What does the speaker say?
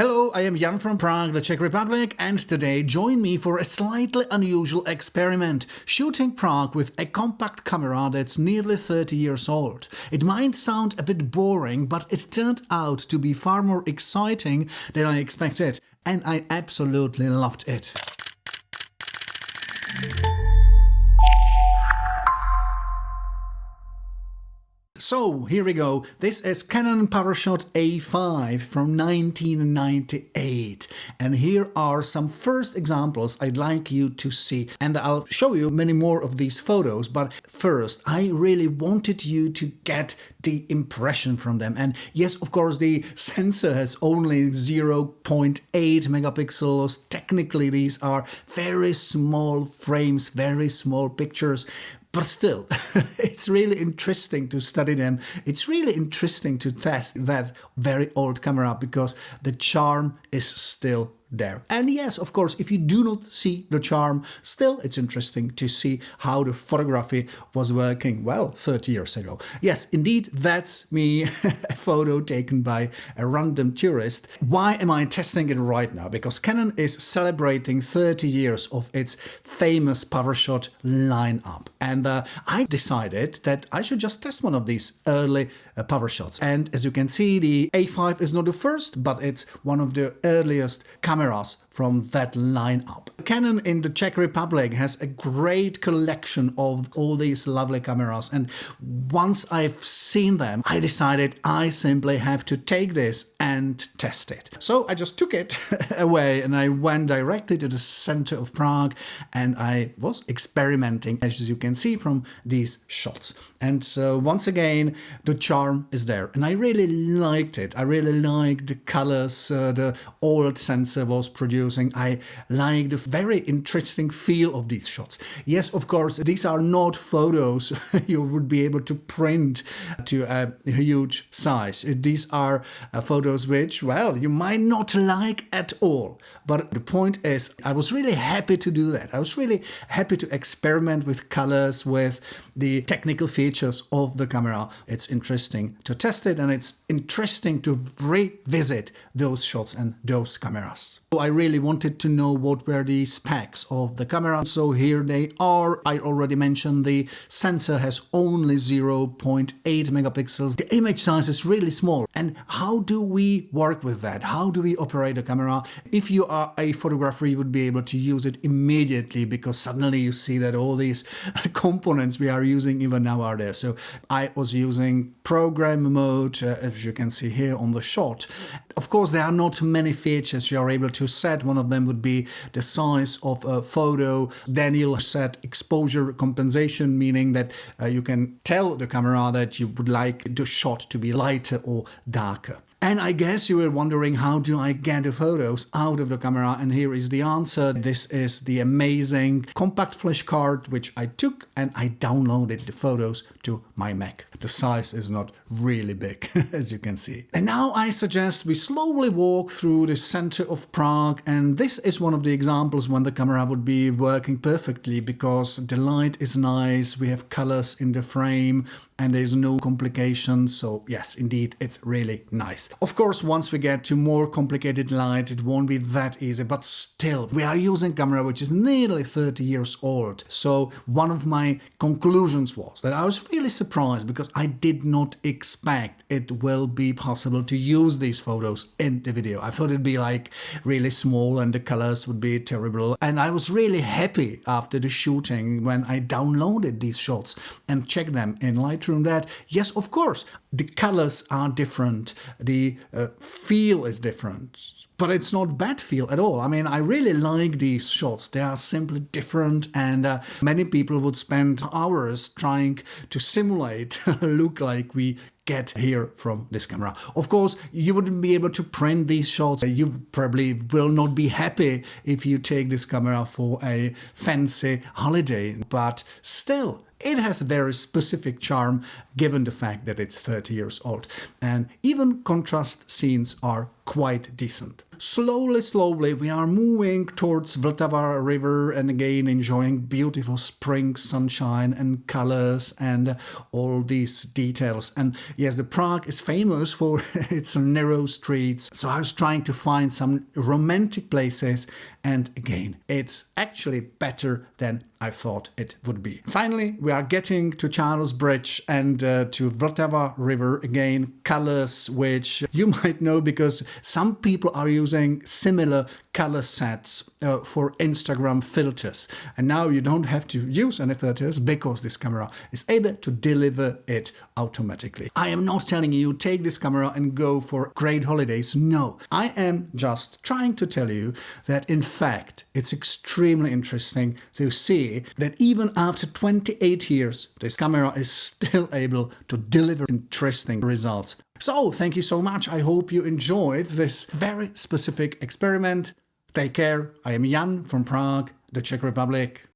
Hello, I am Jan from Prague, the Czech Republic, and today join me for a slightly unusual experiment, shooting Prague with a compact camera that's nearly 30 years old. It might sound a bit boring, but it turned out to be far more exciting than I expected, and I absolutely loved it. So, here we go. This is Canon PowerShot A5 from 1998. And here are some first examples I'd like you to see. And I'll show you many more of these photos. But first, I really wanted you to get the impression from them. And yes, of course, the sensor has only 0.8 megapixels. Technically, these are very small frames, very small pictures. But still, it's really interesting to study them. It's really interesting to test that very old camera because the charm is still there. And yes, of course, if you do not see the charm, still it's interesting to see how the photography was working, well, 30 years ago. Yes, indeed, that's me, a photo taken by a random tourist. Why am I testing it right now? Because Canon is celebrating 30 years of its famous PowerShot lineup. And I decided that I should just test one of these early PowerShots. And as you can see, the A5 is not the first, but it's one of the earliest cameras from that lineup. Canon in the Czech Republic has a great collection of all these lovely cameras, and once I've seen them, I decided I simply have to take this and test it. So I just took it away and I went directly to the center of Prague and I was experimenting, as you can see from these shots. And so once again, the charm is there and I really liked it. I really liked the colors the old sensor was producing. I like the very interesting feel of these shots. Yes, of course, these are not photos you would be able to print to a huge size. These are photos which, well, you might not like at all. But the point is, I was really happy to do that. I was really happy to experiment with colors, with the technical features of the camera. It's interesting to test it and it's interesting to revisit those shots and those cameras. So I really wanted to know what were the specs of the camera. So here they are. I already mentioned the sensor has only 0.8 megapixels. The image size is really small. And how do we work with that? How do we operate a camera? If you are a photographer, you would be able to use it immediately because suddenly you see that all these components we are using even now are there. So I was using program mode, as you can see here on the shot. Of course, there are not many features you are able to set. One of them would be the size of a photo. Then you'll set exposure compensation, meaning that you can tell the camera that you would like the shot to be lighter or darker. And I guess you were wondering, how do I get the photos out of the camera? And here is the answer. This is the amazing compact flash card which I took and I downloaded the photos to my Mac. The size is not really big, as you can see. And now I suggest we slowly walk through the center of Prague, and this is one of the examples when the camera would be working perfectly because the light is nice, we have colors in the frame and there's no complications. So yes, indeed, it's really nice. Of course, once we get to more complicated light, it won't be that easy, but still, we are using a camera which is nearly 30 years old. So one of my conclusions was that I was really surprised because I did not expect it will be possible to use these photos in the video. I thought it'd be like really small and the colors would be terrible. And I was really happy after the shooting when I downloaded these shots and checked them in Lightroom that, yes, of course, the colors are different, the feel is different. But it's not bad feel at all. I mean, I really like these shots. They are simply different and many people would spend hours trying to simulate a look like we get here from this camera. Of course, you wouldn't be able to print these shots. You probably will not be happy if you take this camera for a fancy holiday, but still, it has a very specific charm given the fact that it's 30 years old. And even contrast scenes are quite decent. slowly we are moving towards Vltava River and again enjoying beautiful spring sunshine and colors and all these details. And yes, the Prague is famous for its narrow streets, so I was trying to find some romantic places, and again, it's actually better than I thought it would be. Finally, we are getting to Charles Bridge and to Vltava River again, colors which you might know because some people are using similar color sets for Instagram filters. And now you don't have to use any filters because this camera is able to deliver it automatically. I am not telling you take this camera and go for great holidays. No, I am just trying to tell you that in fact it's extremely interesting to see that even after 28 years this camera is still able to deliver interesting results. So thank you so much. I hope you enjoyed this very specific experiment. Take care. I am Jan from Prague, the Czech Republic.